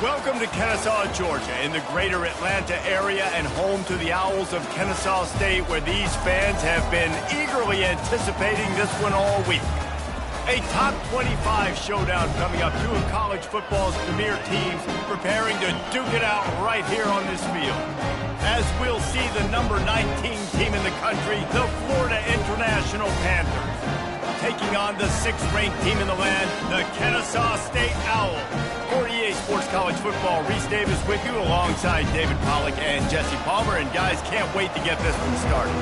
Welcome to Kennesaw, Georgia, in the greater Atlanta area and home to the Owls of Kennesaw State, where these fans have been eagerly anticipating this one all week. A top 25 showdown coming up, two of college football's premier teams preparing to duke it out right here on this field. As we'll see the number 19 team in the country, the Florida International Panthers, taking on the 6th-ranked team in the land, the Kennesaw State Owls. For EA Sports College Football, Reese Davis with you alongside David Pollack and Jesse Palmer. And guys, can't wait to get this one started.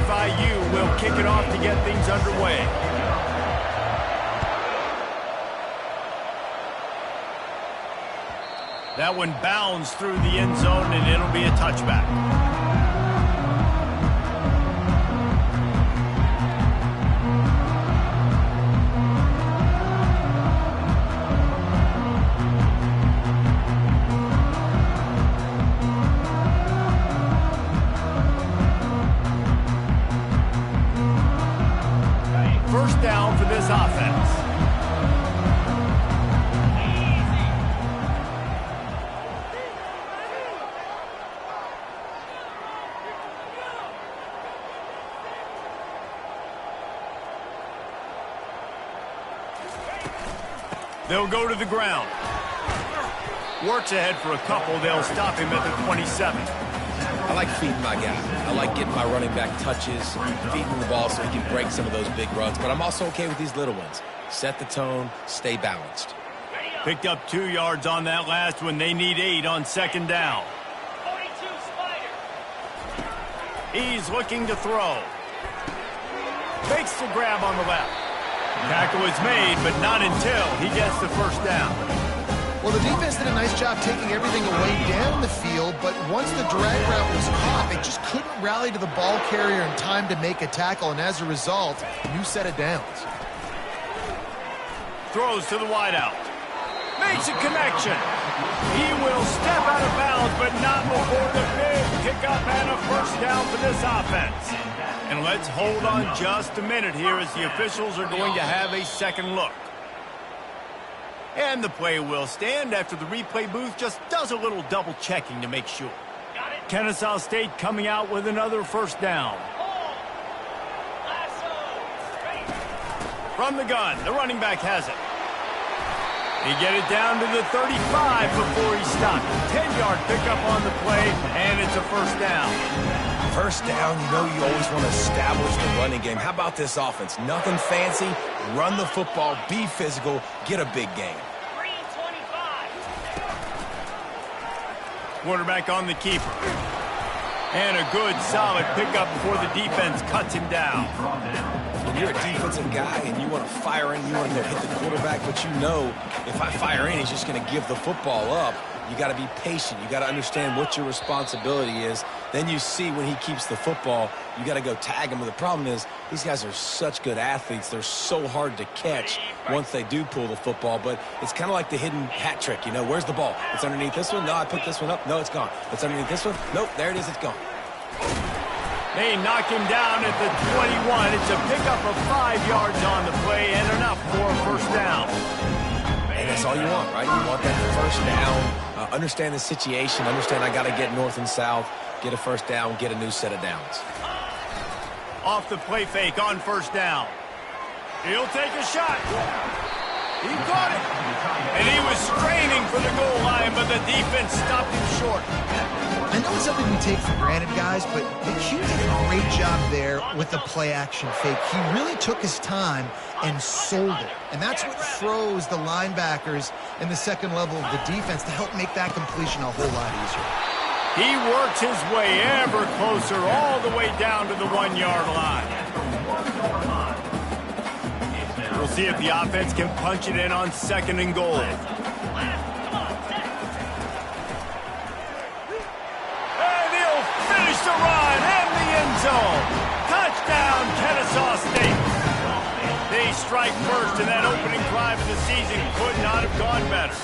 FIU will kick it off to get things underway. That one bounds through the end zone, and it'll be a touchback. First down for this offense. They'll go to the ground. Works ahead for a couple. They'll stop him at the 27. I like feeding my guy. I like getting my running back touches, feeding the ball so he can break some of those big runs. But I'm also okay with these little ones. Set the tone, stay balanced. Picked up 2 yards on that last one. They need 8 on second down. He's looking to throw. Makes the grab on the left. Tackle is made, but not until he gets the first down. Well, the defense did a nice job taking everything away down the field, but once the drag route was caught, they just couldn't rally to the ball carrier in time to make a tackle, and as a result, new set of downs. Throws to the wideout. Makes a connection. He will step out of bounds, but not before the big pickup and a first down for this offense. And let's hold on just a minute here as the officials are going to have a second look. And the play will stand after the replay booth just does a little double checking to make sure. Kennesaw State coming out with another first down. From the gun, the running back has it. He get it down to the 35 before he stopped. 10-yard pickup on the play, and it's a first down. First down, you know you always want to establish the running game. How about this offense? Nothing fancy. Run the football, be physical, get a big game. Quarterback on the keeper. And a good, solid pickup before the defense cuts him down. When you're a defensive guy and you want to fire in, you want to go hit the quarterback, but you know if I fire in, he's just going to give the football up. You got to be patient. You got to understand what your responsibility is. Then you see when he keeps the football, you got to go tag him. But the problem is these guys are such good athletes. They're so hard to catch once they do pull the football. But it's kind of like the hidden hat trick. You know, where's the ball? It's underneath this one. No, I picked this one up. No, it's gone. It's underneath this one. Nope, there it is. It's gone. They knock him down at the 21. It's a pickup of 5 yards on the play and enough for a first down. And that's all you want, right? You want that first down. Understand the situation. Understand I got to get north and south, get a first down, get a new set of downs. Off the play fake on first down. He'll take a shot. He caught it. And he was straining for the goal line, but the defense stopped him short. I know it's something we take for granted, guys, but Q did a great job there with the play-action fake. He really took his time and sold it. And that's what froze the linebackers in the second level of the defense to help make that completion a whole lot easier. He works his way ever closer all the way down to the 1-yard line. We'll see if the offense can punch it in on second and goal. The run and the end zone. Touchdown, Kennesaw State. They strike first, and that opening drive of the season could not have gone better.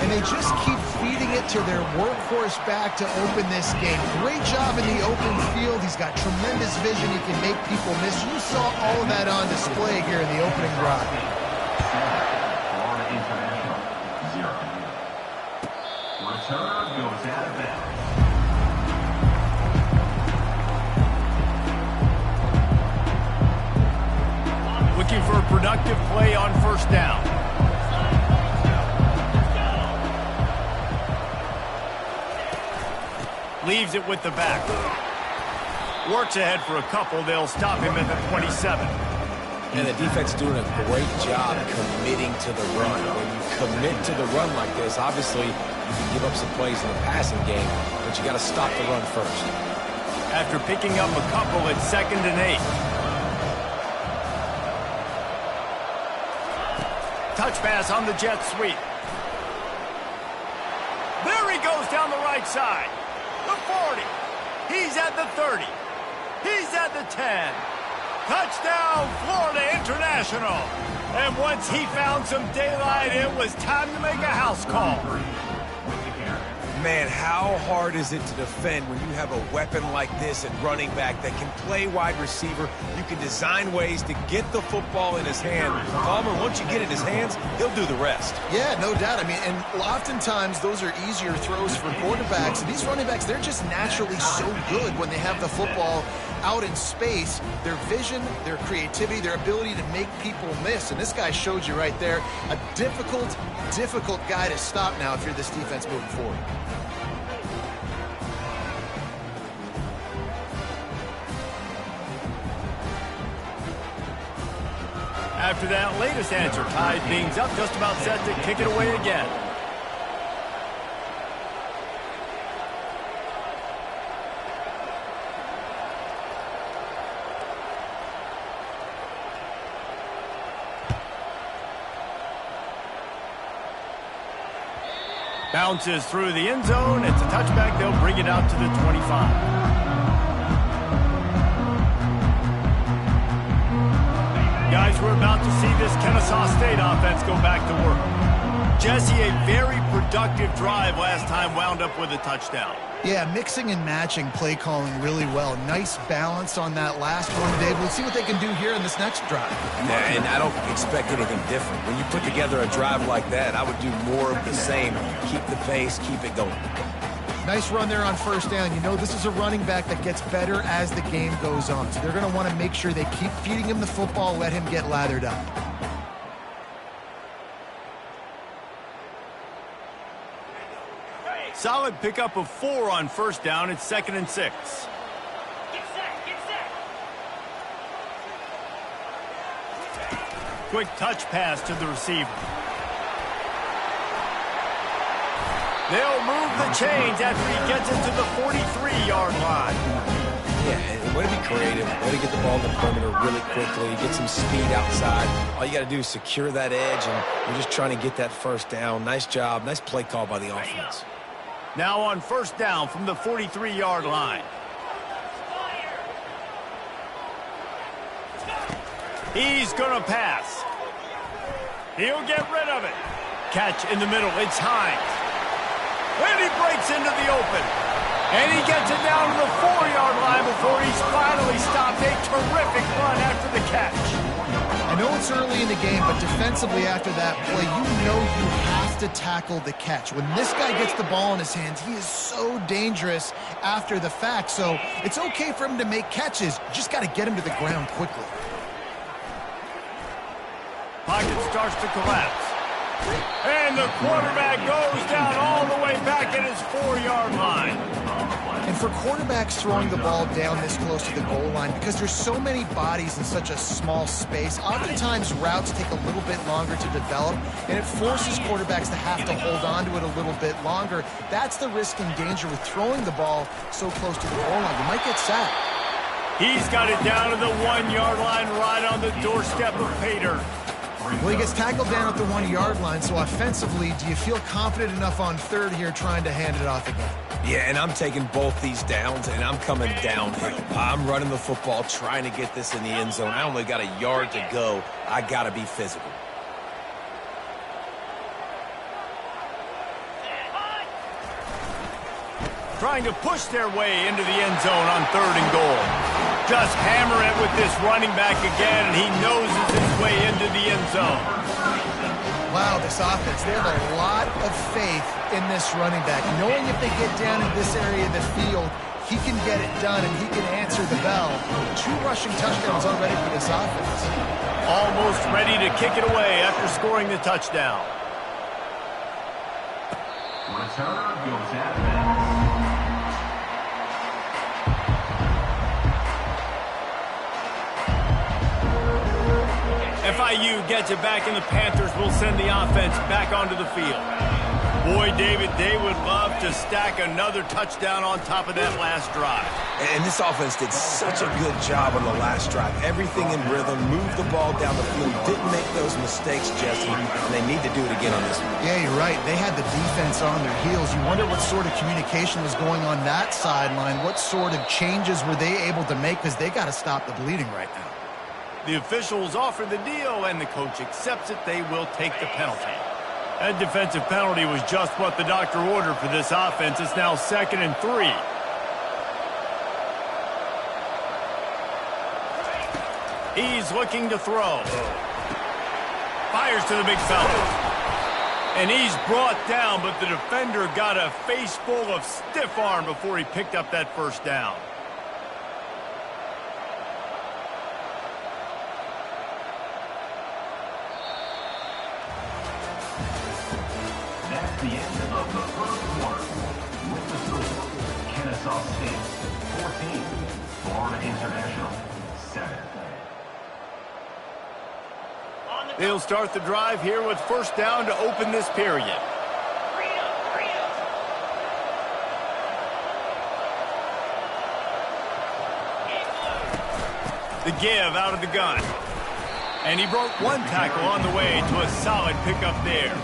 And they just keep feeding it to their workhorse back to open this game. Great job in the open field. He's got tremendous vision. He can make people miss. You saw all of that on display here in the opening drive. Florida International, 0. Return goes out of bounds. Looking for a productive play on first down. Leaves it with the back. Works ahead for a couple. They'll stop him at the 27. And the defense doing a great job committing to the run. When you commit to the run like this, obviously you can give up some plays in the passing game, but you got to stop the run first. After picking up a couple, it's 2nd and 8. Touch pass on the jet sweep. There he goes down the right side. The 40. He's at the 30. He's at the 10. Touchdown, Florida International. And once he found some daylight, it was time to make a house call. Man, how hard is it to defend when you have a weapon like this at running back that can play wide receiver? You can design ways to get the football in his hand. Palmer, once you get it in his hands, he'll do the rest. Yeah, no doubt. I mean, and oftentimes those are easier throws for quarterbacks. And these running backs, they're just naturally so good when they have the football out in space. Their vision, their creativity, their ability to make people miss. And this guy showed you right there, a difficult guy to stop now if you're this defense moving forward. After that latest answer, tied things up, just about set to kick it away again. Bounces through the end zone. It's a touchback. They'll bring it out to the 25. Guys, we're about to see this Kennesaw State offense go back to work. Jesse, a very productive drive last time wound up with a touchdown. Yeah, mixing and matching play calling really well. Nice balance on that last one, Dave. We'll see what they can do here in this next drive. Yeah, and I don't expect anything different. When you put together a drive like that, I would do more of the same. Keep the pace, keep it going. Nice run there on first down. You know, this is a running back that gets better as the game goes on. So they're going to want to make sure they keep feeding him the football, let him get lathered up. Solid pickup of 4 on first down. It's 2nd and 6. Quick touch pass to the receiver. They'll move the chains after he gets into the 43-yard line. Yeah, and way to be creative, way to get the ball in the perimeter really quickly, get some speed outside. All you got to do is secure that edge, and you're just trying to get that first down. Nice job, nice play call by the offense. Now on first down from the 43-yard line. He's going to pass. He'll get rid of it. Catch in the middle. It's Hines. And he breaks into the open. And he gets it down to the 4-yard line before he's finally stopped. A terrific run after the catch. I know it's early in the game, but defensively after that play, you know you have to tackle the catch. When this guy gets the ball in his hands, he is so dangerous after the fact. So it's okay for him to make catches. You just got to get him to the ground quickly. Pocket starts to collapse. And the quarterback goes down all the way back at his 4-yard line. And for quarterbacks throwing the ball down this close to the goal line, because there's so many bodies in such a small space, oftentimes routes take a little bit longer to develop, and it forces quarterbacks to have to hold on to it a little bit longer. That's the risk and danger with throwing the ball so close to the goal line. You might get sacked. He's got it down to the 1-yard line right on the doorstep of Pater. Well, he gets tackled down at the 1-yard line, so offensively, do you feel confident enough on third here trying to hand it off again? Yeah, and I'm taking both these downs, and I'm coming downhill. I'm running the football, trying to get this in the end zone. I only got a yard to go. I got to be physical. Trying to push their way into the end zone on 3rd and goal. Just hammer it with this running back again, and he noses his way into the end zone. Wow, this offense, they have a lot of faith in this running back, knowing if they get down in this area of the field, he can get it done and he can answer the bell. 2 rushing touchdowns already for this offense. Almost ready to kick it away after scoring the touchdown. Returner goes out of bounds. FIU gets it back, and the Panthers will send the offense back onto the field. Boy, David, they would love to stack another touchdown on top of that last drive. And this offense did such a good job on the last drive. Everything in rhythm, moved the ball down the field, didn't make those mistakes, Jesse, and they need to do it again on this one. Yeah, you're right. They had the defense on their heels. You wonder what sort of communication was going on that sideline. What sort of changes were they able to make, because they got to stop the bleeding right now. The officials offer the deal, and the coach accepts it. They will take the penalty. That defensive penalty was just what the doctor ordered for this offense. It's now 2nd and 3. He's looking to throw. Fires to the big fella. And he's brought down, but the defender got a face full of stiff arm before he picked up that first down. That's the end of the first quarter. With the score, Kennesaw State 14, Florida International 7. They'll start the drive here with first down to open this period. The give out of the gun. And he broke 1 tackle on the way to a solid pickup there.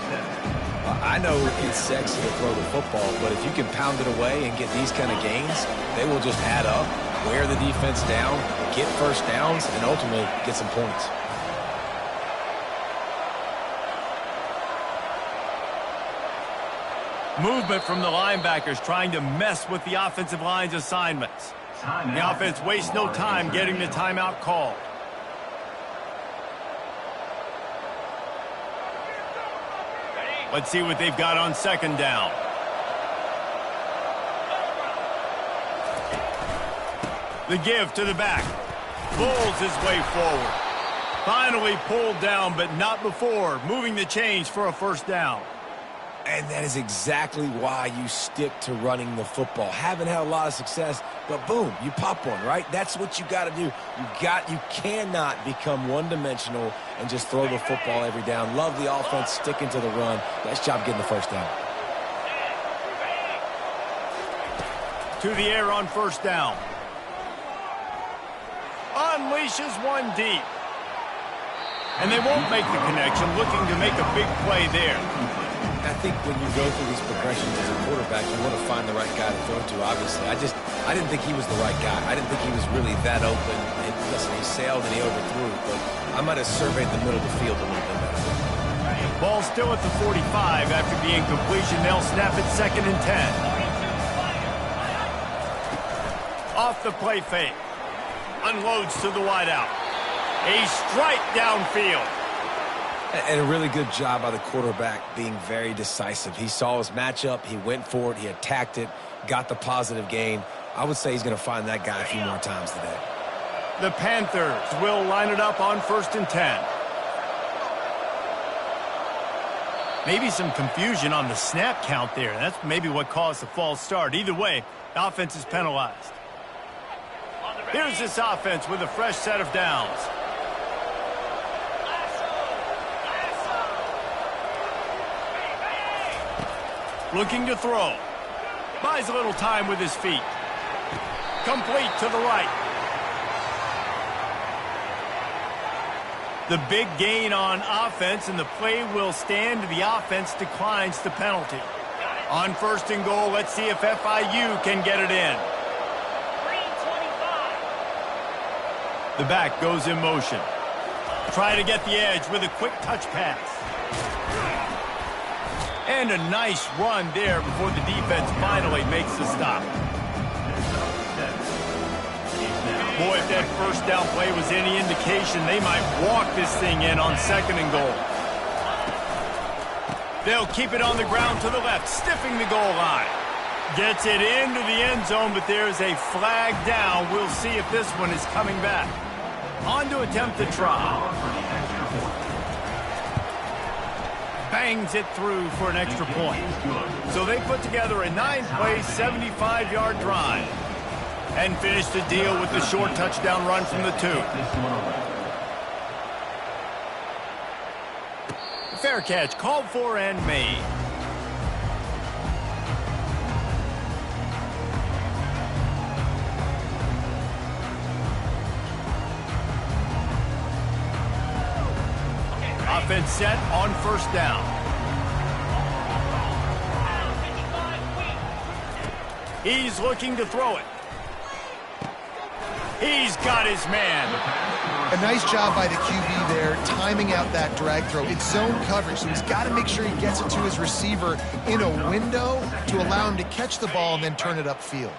I know it's sexy to throw the football, but if you can pound it away and get these kind of gains, they will just add up, wear the defense down, get first downs, and ultimately get some points. Movement from the linebackers trying to mess with the offensive line's assignments. The offense wastes no time getting the timeout called. Let's see what they've got on second down. The give to the back. Pulls his way forward. Finally pulled down, but not before. Moving the chains for a first down. And that is exactly why you stick to running the football. Haven't had a lot of success, but boom, you pop one, right? That's what you got to do. You cannot become one-dimensional and just throw the football every down. Love the offense, sticking to the run. Nice job getting the first down. To the air on first down. Unleashes one deep. And they won't make the connection, looking to make a big play there. I think when you go through these progressions as a quarterback, you want to find the right guy to throw to, obviously. I didn't think he was the right guy. I didn't think he was really that open. And listen, he sailed and he overthrew, but I might have surveyed the middle of the field a little bit better. Ball still at the 45 after the incompletion. They'll snap it 2nd and 10. Off the play fake. Unloads to the wideout. A strike downfield. And a really good job by the quarterback being very decisive. He saw his matchup. He went for it. He attacked it. Got the positive gain. I would say he's going to find that guy a few more times today. The Panthers will line it up on 1st and 10. Maybe some confusion on the snap count there. That's maybe what caused the false start. Either way, the offense is penalized. Here's this offense with a fresh set of downs. Looking to throw. Buys a little time with his feet. Complete to the right. The big gain on offense, and the play will stand. The offense declines the penalty. On 1st and goal, let's see if FIU can get it in. The back goes in motion. Try to get the edge with a quick touch pass. And a nice run there before the defense finally makes the stop. Is now Boy, if that first down play was any indication, they might walk this thing in on 2nd and goal. They'll keep it on the ground to the left, stiffing the goal line. Gets it into the end zone, but there's a flag down. We'll see if this one is coming back. On to attempt the try. Bangs it through for an extra point. So they put together a 9-play, 75-yard drive and finish the deal with the short touchdown run from the 2. Fair catch, called for and made. Offense set on 1st down. He's looking to throw it. He's got his man. A nice job by the QB there, timing out that drag throw. It's zone coverage, so he's got to make sure he gets it to his receiver in a window to allow him to catch the ball and then turn it upfield.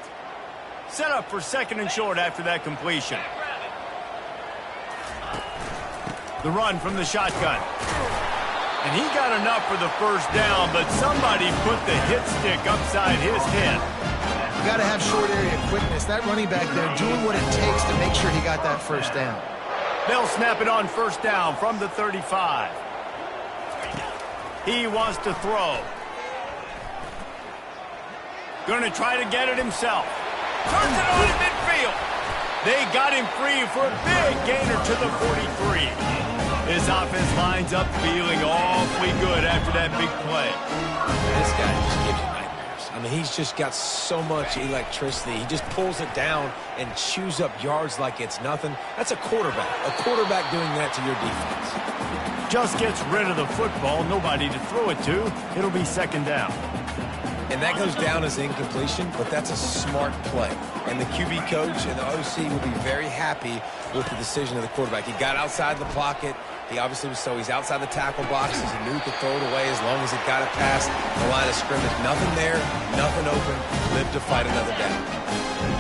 Set up for 2nd and short after that completion. The run from the shotgun. And he got enough for the 1st down, but somebody put the hit stick upside his head. You got to have short area quickness. That running back there doing what it takes to make sure he got that 1st down. They'll snap it on 1st down from the 35. He wants to throw. Going to try to get it himself. Turns it on in midfield. They got him free for a big gainer to the 43. His offense lines up feeling awfully good after that big play. This guy just gives you nightmares. I mean, he's just got so much electricity. He just pulls it down and chews up yards like it's nothing. That's a quarterback. A quarterback doing that to your defense. Just gets rid of the football. Nobody to throw it to. It'll be 2nd down. And that goes down as incompletion, but that's a smart play. And the QB coach and the OC will be very happy with the decision of the quarterback. He got outside the pocket. He obviously was he's outside the tackle boxes. He knew he could throw it away as long as he got it past the line of scrimmage. Nothing there, nothing open. Live to fight another down.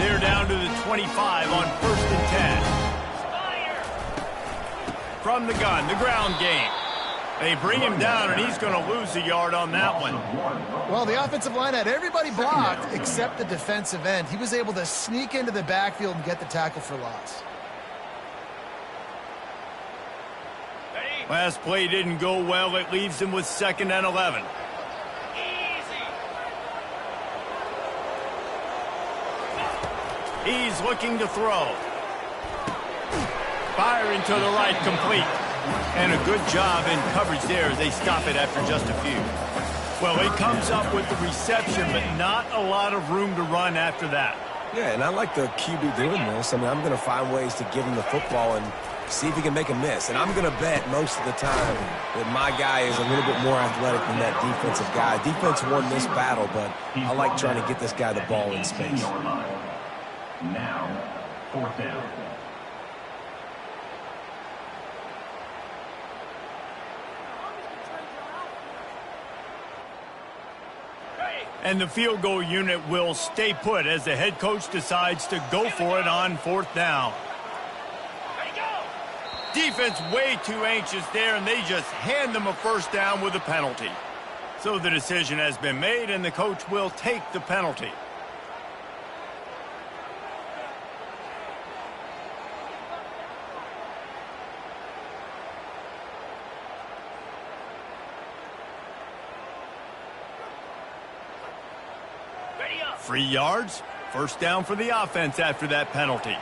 They're down to the 25 on 1st and 10. From the gun, the ground game. They bring him down, and he's going to lose a yard on that one. Well, the offensive line had everybody blocked except the defensive end. He was able to sneak into the backfield and get the tackle for loss. Last play didn't go well. It leaves him with 2nd and 11. He's looking to throw. Firing to the right, complete. And a good job in coverage there as they stop it after just a few. Well, he comes up with the reception, but not a lot of room to run after that. Yeah, and I like the QB doing this. I mean, I'm going to find ways to give him the football and see if he can make a miss. And I'm going to bet most of the time that my guy is a little bit more athletic than that defensive guy. Defense won this battle, but I like trying to get this guy the ball in space. Now, 4th down. And the field goal unit will stay put as the head coach decides to go for it on 4th down. Defense way too anxious there, and they just hand them a 1st down with a penalty. So the decision has been made, and the coach will take the penalty. Free yards, 1st down for the offense after that penalty.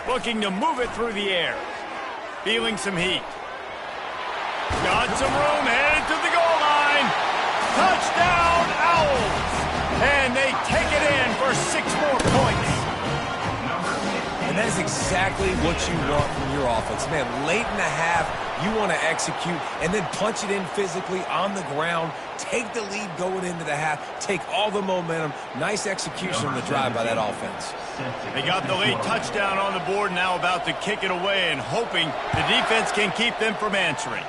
Looking to move it through the air. Feeling some heat. Got some room, headed to the goal line. Touchdown, Owls! And they take it in for 6 more points. And that is exactly what you want from your offense. Man, late in the half, you want to execute and then punch it in physically on the ground. Take the lead going into the half. Take all the momentum. Nice execution on the drive by that offense. They got the late touchdown on the board, now about to kick it away and hoping the defense can keep them from answering.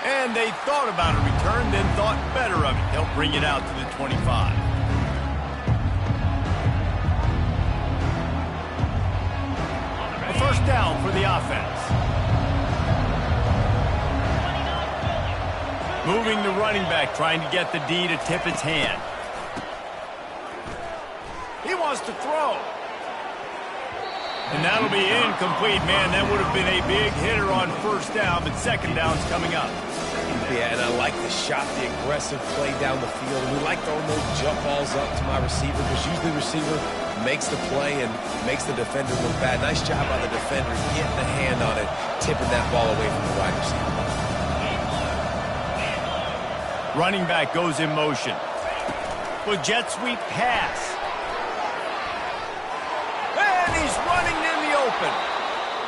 And they thought about a return, then thought better of it. They'll bring it out to the 25. A first down for the offense. Moving the running back, trying to get the D to tip its hand. He wants to throw. And that'll be incomplete. Man, that would have been a big hitter on first down, but second down's coming up. Yeah, and I like the shot, the aggressive play down the field. We like throwing those jump balls up to my receiver because usually the receiver makes the play and makes the defender look bad. Nice job by the defender getting the hand on it, tipping that ball away from the wide receiver. Running back goes in motion. Well, jet sweep pass. And he's running in the open.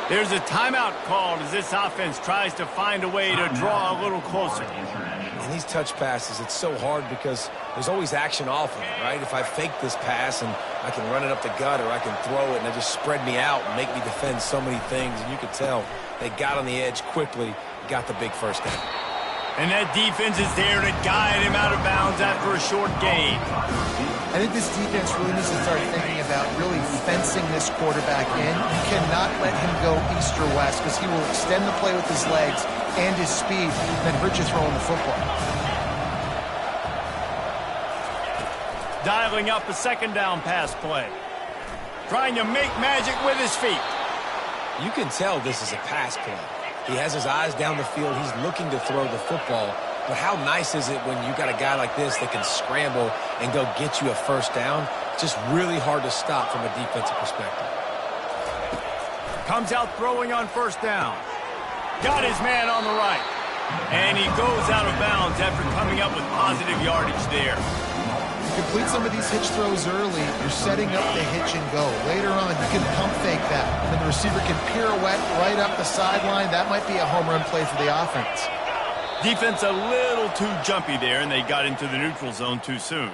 There's a timeout called as this offense tries to find a way to draw a little closer. And these touch passes, it's so hard because there's always action off of it, right? If I fake this pass and I can run it up the gut or I can throw it and they just spread me out and make me defend so many things. And you could tell they got on the edge quickly, got the big first down. And that defense is there to guide him out of bounds after a short gain. I think this defense really needs to start thinking about really fencing this quarterback in. You cannot let him go east or west because he will extend the play with his legs and his speed and then hurt you throwing the football. Dialing up a second down pass play. Trying to make magic with his feet. You can tell this is a pass play. He has his eyes down the field. He's looking to throw the football. But how nice is it when you got a guy like this that can scramble and go get you a first down? Just really hard to stop from a defensive perspective. Comes out throwing on first down. Got his man on the right. And he goes out of bounds after coming up with positive yardage there. Complete some of these hitch throws early, you're setting up the hitch and go. Later on, you can pump fake that. Then the receiver can pirouette right up the sideline. That might be a home run play for the offense. Defense a little too jumpy there, and they got into the neutral zone too soon.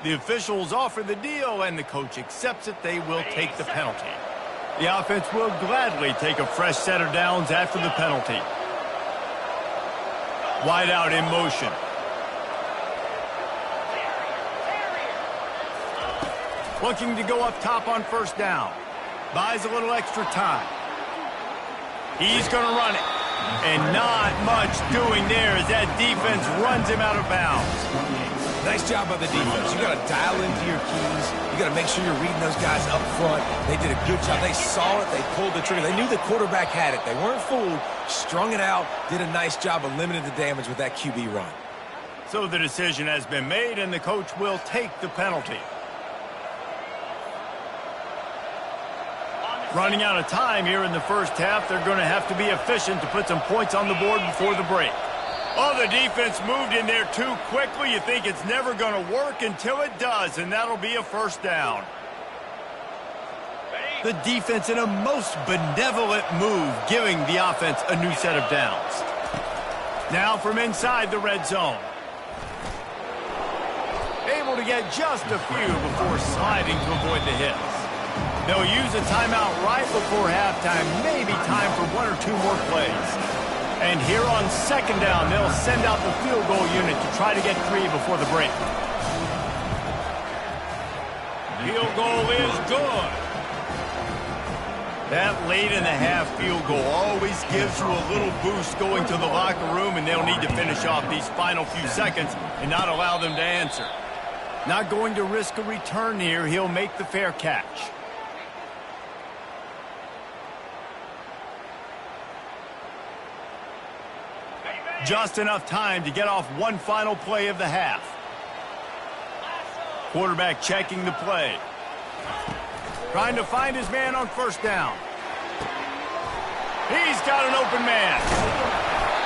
The officials offer the deal, and the coach accepts it. They will take the penalty. The offense will gladly take a fresh set of downs after the penalty. Wide out in motion. Looking to go up top on first down. Buys a little extra time. He's going to run it. And not much doing there as that defense runs him out of bounds. Nice job by the defense. You got to dial into your keys. You got to make sure you're reading those guys up front. They did a good job. They saw it. They pulled the trigger. They knew the quarterback had it. They weren't fooled. Strung it out. Did a nice job of limiting the damage with that QB run. So the decision has been made, and the coach will take the penalty. Running out of time here in the first half. They're going to have to be efficient to put some points on the board before the break. Oh, the defense moved in there too quickly. You think it's never going to work until it does, and that'll be a first down. The defense in a most benevolent move, giving the offense a new set of downs. Now from inside the red zone. Able to get just a few before sliding to avoid the hits. They'll use a timeout right before halftime, maybe time for one or two more plays. And here on second down, they'll send out the field goal unit to try to get 3 before the break. Field goal is good. That late in the half field goal always gives you a little boost going to the locker room, and they'll need to finish off these final few seconds and not allow them to answer. Not going to risk a return here. He'll make the fair catch. Just enough time to get off one final play of the half. Quarterback checking the play. Trying to find his man on first down. He's got an open man.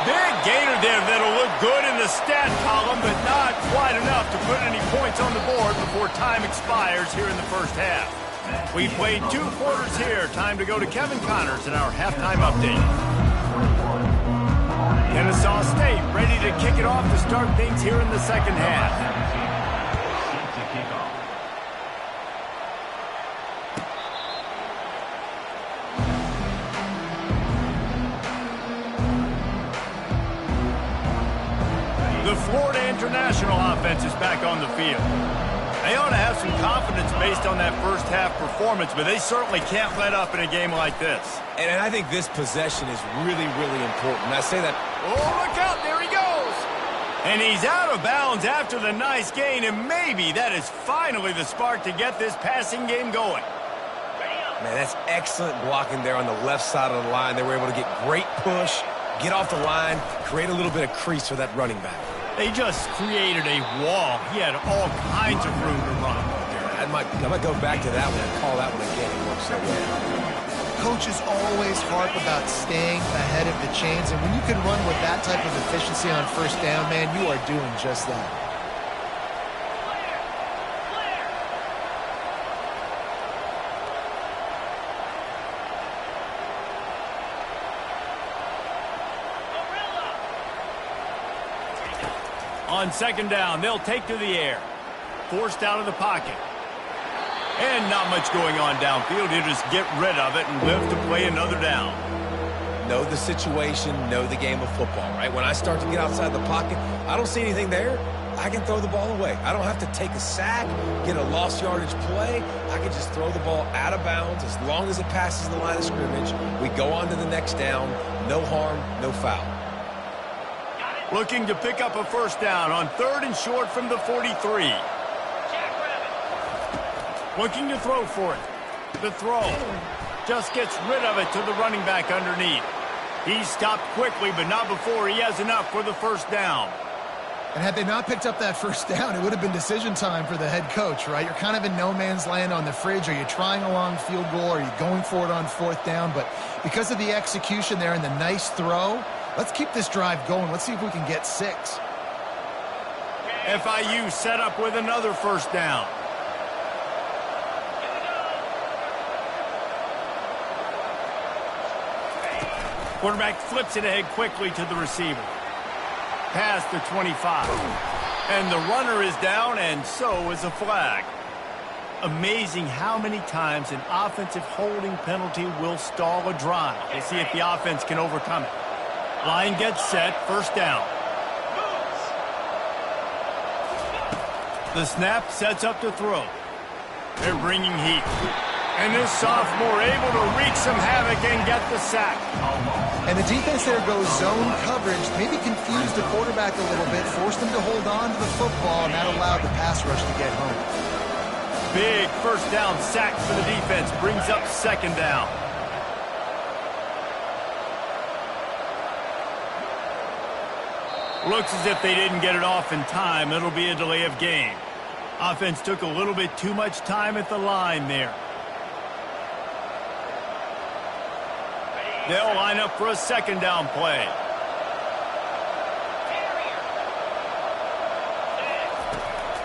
Big gainer there that'll look good in the stat column, but not quite enough to put any points on the board before time expires here in the first half. We played 2 quarters here. Time to go to Kevin Connors in our halftime update. Kennesaw State ready to kick it off to start things here in the second half. Florida International offense is back on the field. They ought to have some confidence based on that first half performance, but they certainly can't let up in a game like this. And I think this possession is really, really important. I say that. Oh, look out, there he goes. And he's out of bounds after the nice gain, and maybe that is finally the spark to get this passing game going. Man, that's excellent blocking there on the left side of the line. They were able to get great push, get off the line, create a little bit of crease for that running back. They just created a wall. He had all kinds of room to run. I might go back to that one and call that one again. It worked so well. Coaches always harp about staying ahead of the chains, and when you can run with that type of efficiency on first down, man, you are doing just that. On second down, they'll take to the air. Forced out of the pocket. And not much going on downfield. He'll just get rid of it and live to play another down. Know the situation, know the game of football, right? When I start to get outside the pocket, I don't see anything there. I can throw the ball away. I don't have to take a sack, get a lost yardage play. I can just throw the ball out of bounds as long as it passes the line of scrimmage. We go on to the next down. No harm, no foul. Looking to pick up a first down on 3rd and short from the 43. Looking to throw for it. The throw. Just gets rid of it to the running back underneath. He's stopped quickly, but not before he has enough for the first down. And had they not picked up that first down, it would have been decision time for the head coach, right? You're kind of in no man's land on the fridge. Are you trying a long field goal? Are you going for it on 4th down? But because of the execution there and the nice throw, let's keep this drive going. Let's see if we can get 6. FIU set up with another first down. Quarterback flips it ahead quickly to the receiver. Past the 25. And the runner is down, and so is a flag. Amazing how many times an offensive holding penalty will stall a drive. We'll see if the offense can overcome it. Line gets set, first down. The snap sets up to throw. They're bringing heat. And this sophomore able to wreak some havoc and get the sack. And the defense there goes zone coverage, maybe confused the quarterback a little bit, forced him to hold on to the football, and that allowed the pass rush to get home. Big first down sack for the defense, brings up second down. Looks as if they didn't get it off in time. It'll be a delay of game. Offense took a little bit too much time at the line there. They'll line up for a second down play.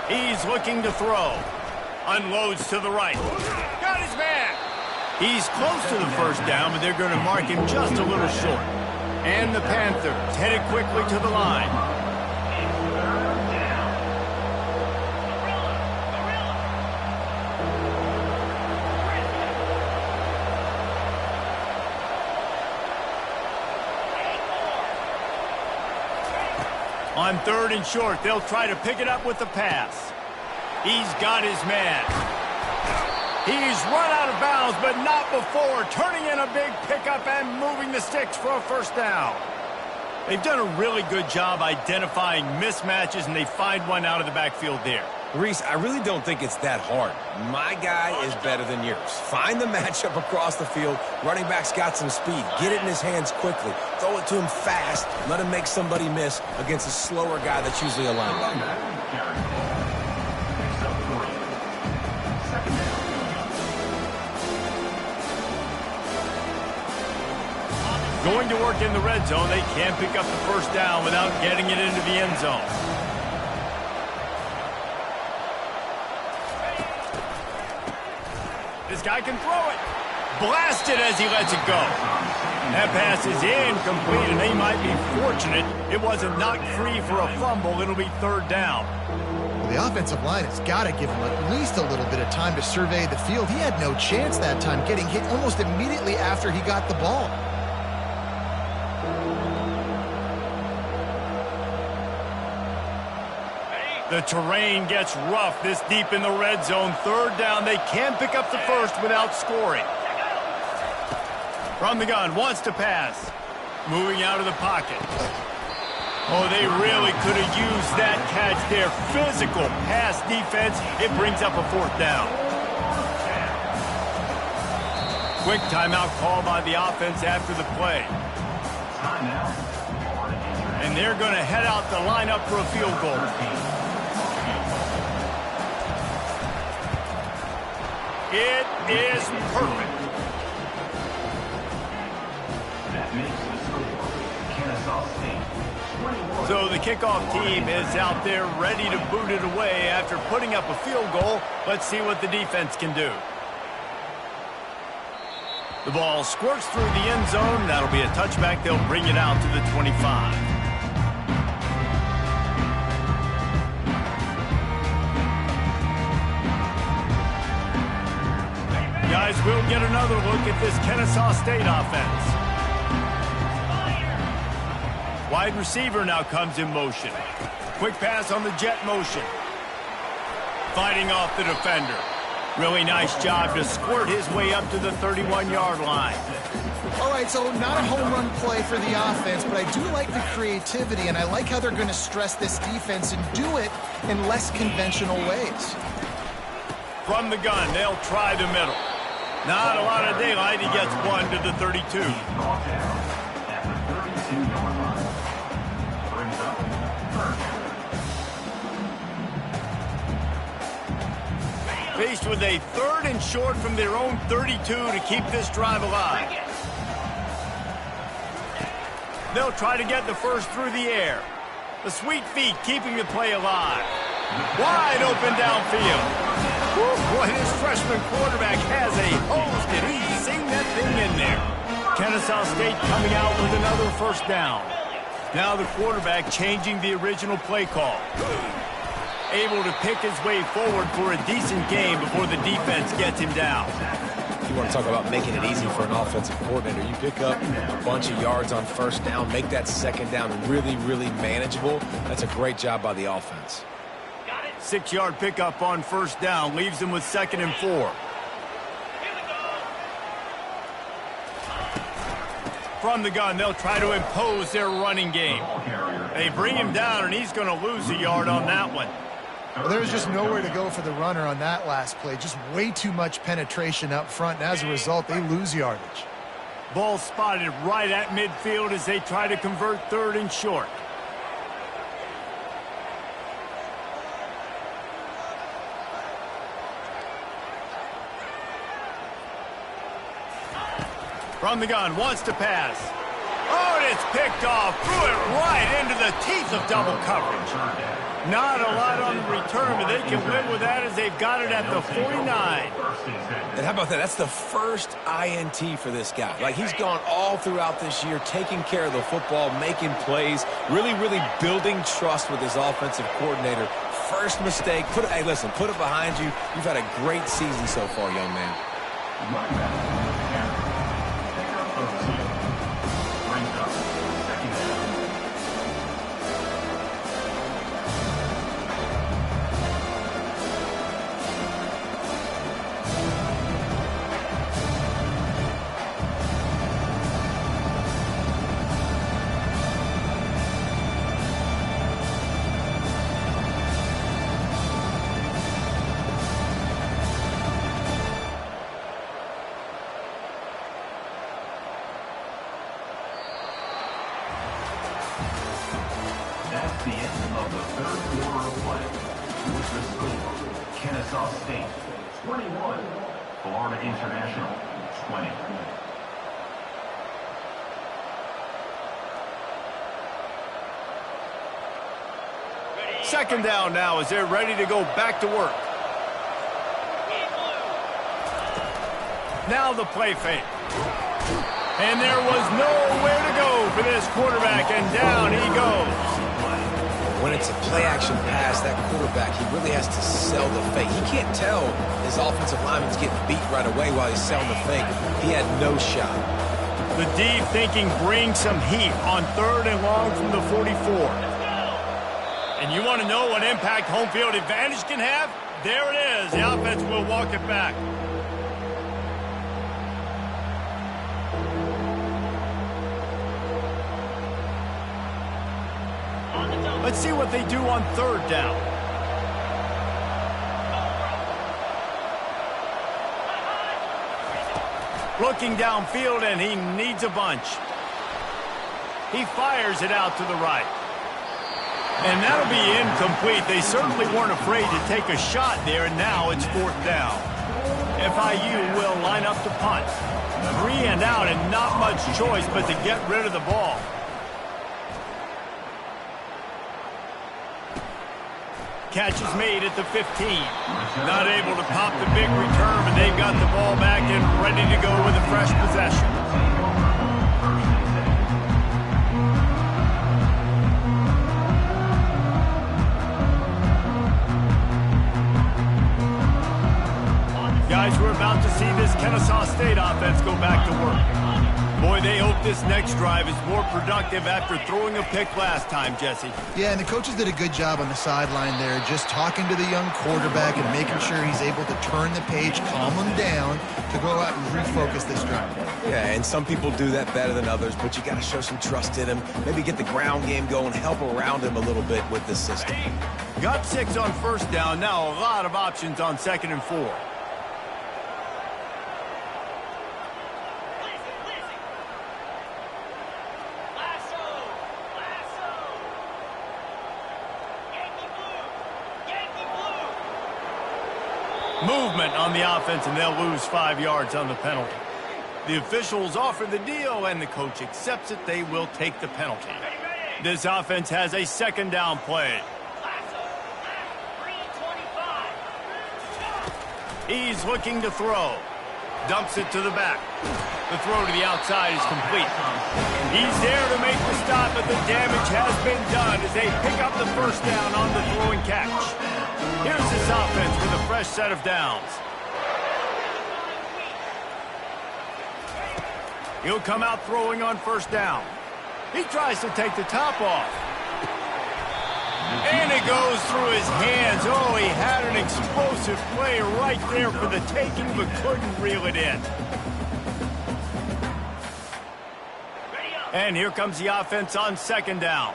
He's looking to throw. Unloads to the right. Got his man. He's close to the first down, but they're going to mark him just a little short. And the Panthers headed quickly to the line. On 3rd and short, they'll try to pick it up with the pass. He's got his man. He's run out of bounds, but not before, turning in a big pickup and moving the sticks for a first down. They've done a really good job identifying mismatches, and they find one out of the backfield there. Reese, I really don't think it's that hard. My guy is better than yours. Find the matchup across the field. Running back's got some speed. Get it in his hands quickly. Throw it to him fast. Let him make somebody miss against a slower guy that's usually a linebacker. Going to work in the red zone, they can't pick up the first down without getting it into the end zone. This guy can throw it. Blasted as he lets it go. That pass is incomplete, and they might be fortunate it wasn't knocked free for a fumble. It'll be 3rd down. Well, the offensive line has got to give him at least a little bit of time to survey the field. He had no chance that time, getting hit almost immediately after he got the ball. The terrain gets rough this deep in the red zone. Third down, they can pick up the first without scoring. From the gun, wants to pass. Moving out of the pocket. Oh, they really could have used that catch there. Physical pass defense. It brings up a fourth down. Quick timeout call by the offense after the play. And they're going to head out the lineup for a field goal. It is perfect. That makes the score Kennesaw State 21. So the kickoff team is out there ready to boot it away after putting up a field goal. Let's see what the defense can do. The ball squirts through the end zone. That'll be a touchback. They'll bring it out to the 25. Guys, we'll get another look at this Kennesaw State offense. Wide receiver now comes in motion. Quick pass on the jet motion. Fighting off the defender. Really nice job to squirt his way up to the 31-yard line. All right, so not a home run play for the offense, but I do like the creativity, and I like how they're going to stress this defense and do it in less conventional ways. From the gun, they'll try the middle. Not a lot of daylight. He gets one to the 32. Brought down at the 32-yard line. Brings up third down. Faced with a third and short from their own 32 to keep this drive alive. They'll try to get the first through the air. The sweet feet keeping the play alive. Wide open downfield. Boy, this freshman quarterback has a hose. Did he sing that thing in there? Kennesaw State coming out with another first down. Now the quarterback changing the original play call. Able to pick his way forward for a decent game before the defense gets him down. You want to talk about making it easy for an offensive coordinator. You pick up a bunch of yards on first down, make that second down really, really manageable. That's a great job by the offense. 6-yard pickup on first down leaves them with 2nd and 4. From the gun, they'll try to impose their running game. They bring him down, and he's going to lose a yard on that one. Well, there was just nowhere to go for the runner on that last play. Just way too much penetration up front, and as a result, they lose yardage. Ball spotted right at midfield as they try to convert 3rd and short. From the gun, wants to pass. Oh, and it's picked off. Threw it right into the teeth of double coverage. Not a lot on the return, but they can live with that as they've got it at the 49. And how about that? That's the first INT for this guy. Like, he's gone all throughout this year, taking care of the football, making plays, really, really building trust with his offensive coordinator. First mistake. Hey, listen, put it behind you. You've had a great season so far, young man. That's the end of the third quarter of play. With the score, Kennesaw State 21, Florida International 20. Second down now as they're ready to go back to work. Now the play fake. And there was nowhere to go for this quarterback, and down he goes. When it's a play-action pass, that quarterback, he really has to sell the fake. He can't tell his offensive lineman's getting beat right away while he's selling the fake. He had no shot. The deep thinking brings some heat on 3rd and long from the 44. And you want to know what impact home field advantage can have? There it is. The offense will walk it back. Let's see what they do on third down. Looking downfield, and he needs a bunch. He fires it out to the right. And that'll be incomplete. They certainly weren't afraid to take a shot there, and now it's fourth down. FIU will line up to punt. 3 and out, and not much choice but to get rid of the ball. Catch is made at the 15. Not able to pop the big return, but they've got the ball back and ready to go with a fresh possession. Guys, we're about to see this Kennesaw State offense go back to work. Boy, they hope this next drive is more productive after throwing a pick last time, Jesse. Yeah, and the coaches did a good job on the sideline there, just talking to the young quarterback and making sure he's able to turn the page, calm him down to go out and refocus this drive. Yeah, and some people do that better than others, but you got to show some trust in him. Maybe get the ground game going, help around him a little bit with this system. Got 6 on first down. Now a lot of options on 2nd and 4. Movement on the offense, and they'll lose 5 yards on the penalty. The officials offer the deal, and the coach accepts it. They will take the penalty. This offense has a 2nd down play. He's looking to throw. Dumps it to the back. The throw to the outside is complete. He's there to make the stop, but the damage has been done as they pick up the first down on the throw and catch. Here's this offense with a fresh set of downs. He'll come out throwing on first down. He tries to take the top off. And it goes through his hands. Oh, he had an explosive play right there for the taking, but couldn't reel it in. And here comes the offense on 2nd down.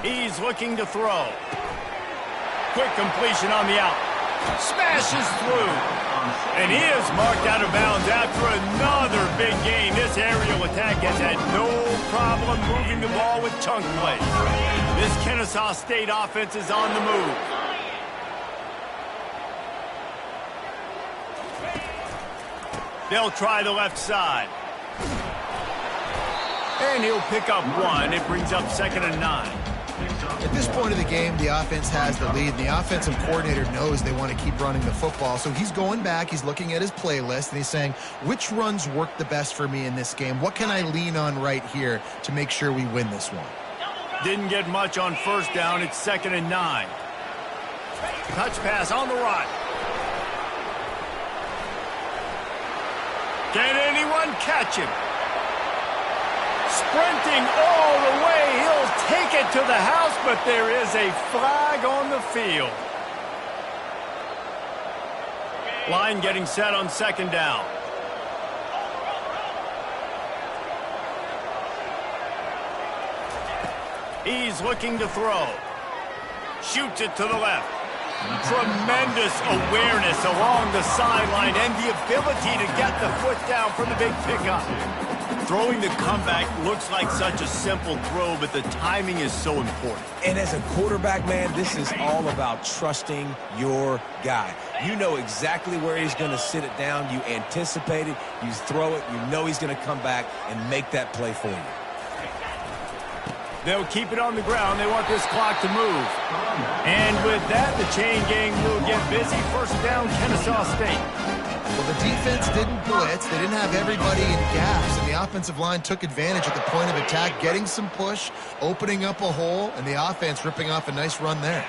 He's looking to throw. Quick completion on the out. Smashes through. And he is marked out of bounds after another big gain. This aerial attack has had no problem moving the ball with chunk plays. This Kennesaw State offense is on the move. They'll try the left side. And he'll pick up 1. It brings up 2nd and 9. At this point of the game, the offense has the lead, and the offensive coordinator knows they want to keep running the football. So he's going back, he's looking at his playlist, and he's saying, which runs work the best for me in this game? What can I lean on right here to make sure we win this one? Didn't get much on first down. It's 2nd and 9. Touch pass on the right. Can anyone catch him? Sprinting all the way. He'll take it to the house, but there is a flag on the field. Line getting set on 2nd down. He's looking to throw. Shoots it to the left. Tremendous awareness along the sideline and the ability to get the foot down for the big pickup. Throwing the comeback looks like such a simple throw, but the timing is so important. And as a quarterback, man, this is all about trusting your guy. You know exactly where he's going to sit it down. You anticipate it. You throw it. You know he's going to come back and make that play for you. They'll keep it on the ground. They want this clock to move. And with that, the chain gang will get busy. First down, Kennesaw State. Well, the defense didn't blitz. They didn't have everybody in gaps, and the offensive line took advantage at the point of attack, getting some push, opening up a hole, and the offense ripping off a nice run there.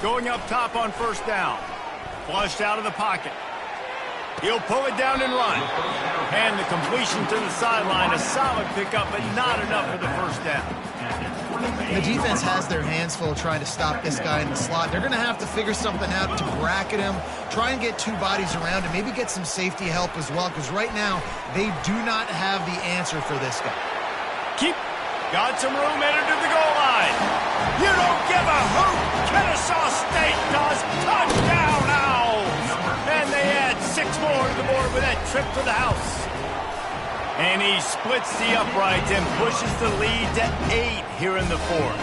Going up top on first down. Flushed out of the pocket. He'll pull it down and run. And the completion to the sideline, a solid pickup, but not enough for the first down. The defense has their hands full trying to stop this guy in the slot. They're going to have to figure something out to bracket him, try and get two bodies around him, maybe get some safety help as well, because right now they do not have the answer for this guy. Got some room headed to the goal line. You don't give a hoot. Kennesaw State does. Touchdown, Owls. And they add 6 more to the board with that trip to the house. And he splits the uprights and pushes the lead to 8 here in the fourth.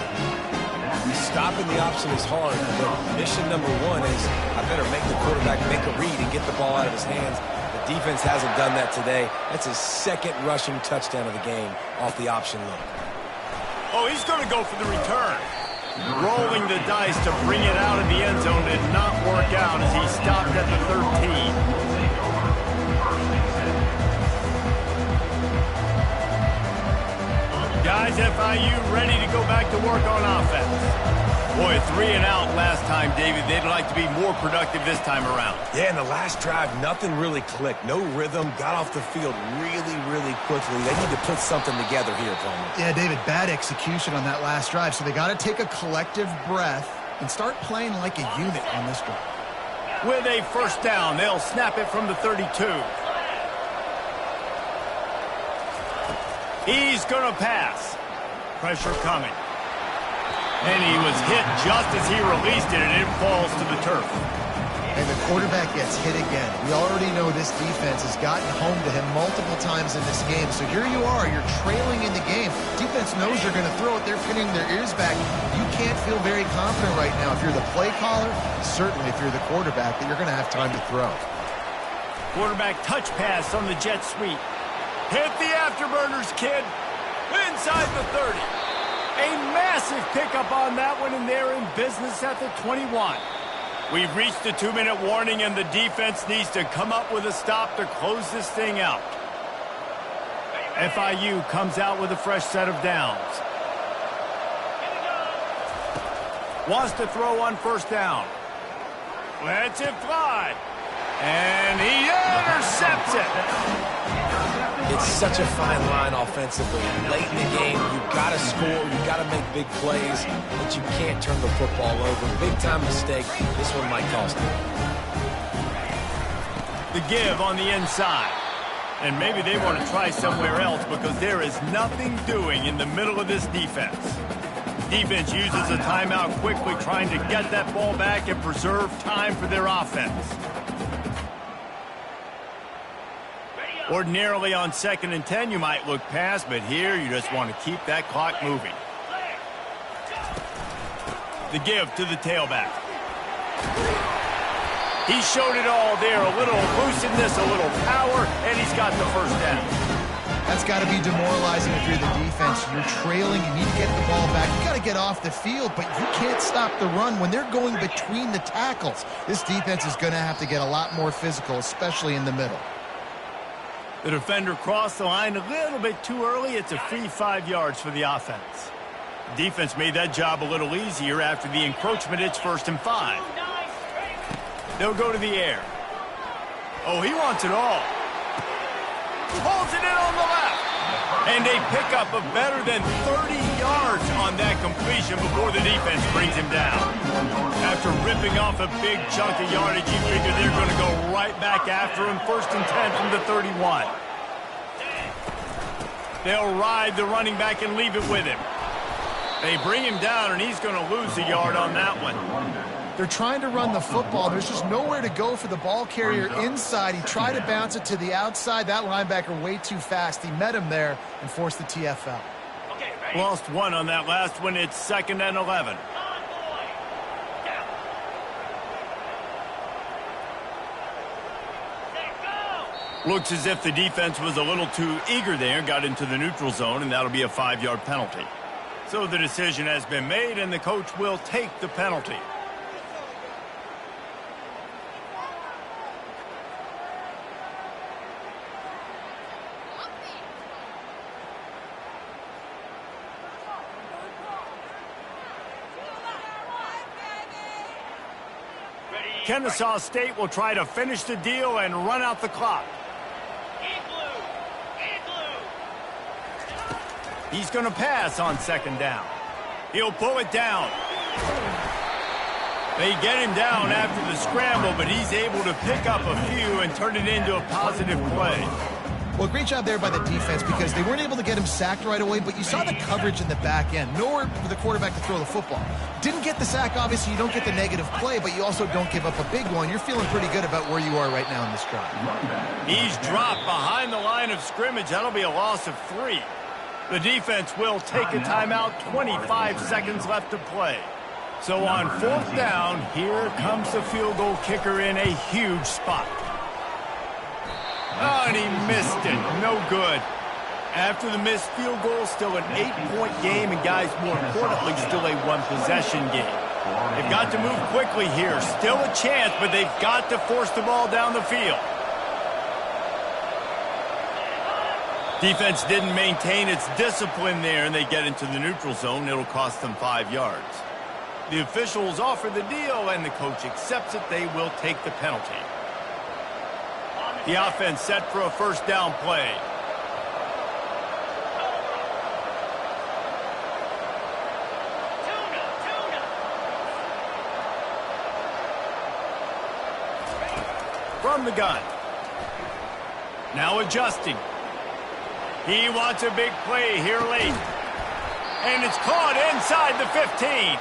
Stopping the option is hard, but mission number 1 is I better make the quarterback make a read and get the ball out of his hands. The defense hasn't done that today. That's his second rushing touchdown of the game off the option look. Oh, he's going to go for the return. Rolling the dice to bring it out of the end zone did not work out as he stopped at the 13. Guys, FIU ready to go back to work on offense. Boy, 3 and out last time, David. They'd like to be more productive this time around. Yeah, in the last drive, nothing really clicked. No rhythm, got off the field really quickly. They need to put something together here, Palmer. Yeah, David, bad execution on that last drive, so they got to take a collective breath and start playing like a unit on this drive. With a first down, they'll snap it from the 32. He's going to pass. Pressure coming. And he was hit just as he released it, and it falls to the turf. And the quarterback gets hit again. We already know this defense has gotten home to him multiple times in this game. So here you are, you're trailing in the game. Defense knows you're going to throw it. They're pinning their ears back. You can't feel very confident right now if you're the play caller, certainly if you're the quarterback, that you're going to have time to throw. Quarterback touch pass on the jet sweep. Hit the afterburners, kid. Inside the 30. A massive pickup on that one, and they're in business at the 21. We've reached the 2-minute warning, and the defense needs to come up with a stop to close this thing out. FIU comes out with a fresh set of downs. Wants to throw on first down. Lets it fly. And he intercepts it. It's such a fine line offensively. Late in the game, you've got to score, you've got to make big plays, but you can't turn the football over. Big-time mistake. This one might cost them. The give on the inside. And maybe they want to try somewhere else because there is nothing doing in the middle of this defense. Defense uses a timeout quickly, trying to get that ball back and preserve time for their offense. Ordinarily on 2nd and 10, you might look past, but here you just want to keep that clock moving. The give to the tailback. He showed it all there. A little elusiveness, a little power, and he's got the first down. That's got to be demoralizing if you're the defense. You're trailing, you need to get the ball back. You got to get off the field, but you can't stop the run when they're going between the tackles. This defense is going to have to get a lot more physical, especially in the middle. The defender crossed the line a little bit too early. It's a free 5 yards for the offense. Defense made that job a little easier after the encroachment. It's 1st and 5. They'll go to the air. Oh, he wants it all. Pulls it in on the left. And a pickup of better than 30 yards on that completion before the defense brings him down. After ripping off a big chunk of yardage, you figure they're going to go right back after him. 1st and 10 from the 31. They'll ride the running back and leave it with him. They bring him down, and he's going to lose a yard on that one. They're trying to run the football. There's just nowhere to go for the ball carrier inside. He tried to bounce it to the outside. That linebacker way too fast. He met him there and forced the TFL. Lost one on that last one. It's 2nd and 11. Looks as if the defense was a little too eager there, got into the neutral zone, and that'll be a 5-yard penalty. So the decision has been made, and the coach will take the penalty. Kennesaw State will try to finish the deal and run out the clock. He's going to pass on second down. He'll pull it down. They get him down after the scramble, but he's able to pick up a few and turn it into a positive play. Well, great job there by the defense because they weren't able to get him sacked right away, but you saw the coverage in the back end. Nowhere for the quarterback to throw the football. Didn't get the sack, obviously. You don't get the negative play, but you also don't give up a big one. You're feeling pretty good about where you are right now in this drive. He's dropped behind the line of scrimmage. That'll be a loss of 3. The defense will take a timeout. 25 seconds left to play. So on 4th down, here comes the field goal kicker in a huge spot. Oh, and he missed it. No good. After the missed field goal, still an 8-point game, and guys, more importantly, still a 1-possession game. They've got to move quickly here. Still a chance, but they've got to force the ball down the field. Defense didn't maintain its discipline there, and they get into the neutral zone. It'll cost them 5 yards. The officials offer the deal, and the coach accepts it. They will take the penalty. The offense set for a first down play. From the gun. Now adjusting. He wants a big play here late. And it's caught inside the 15.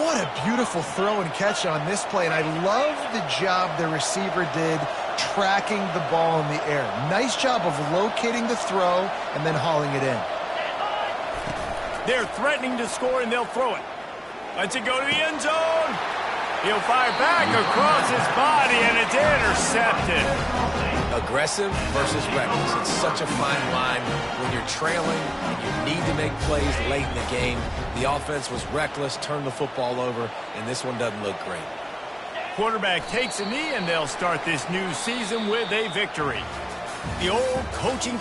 What a beautiful throw and catch on this play, and I love the job the receiver did tracking the ball in the air. Nice job of locating the throw and then hauling it in. They're threatening to score, and they'll throw it. Lets it go to the end zone. He'll fire back across his body, and it's intercepted. Aggressive versus reckless. It's such a fine line when you're trailing and you need to make plays late in the game. The offense was reckless, turned the football over, and this one doesn't look great. Quarterback takes a knee, and they'll start this new season with a victory. The old coaching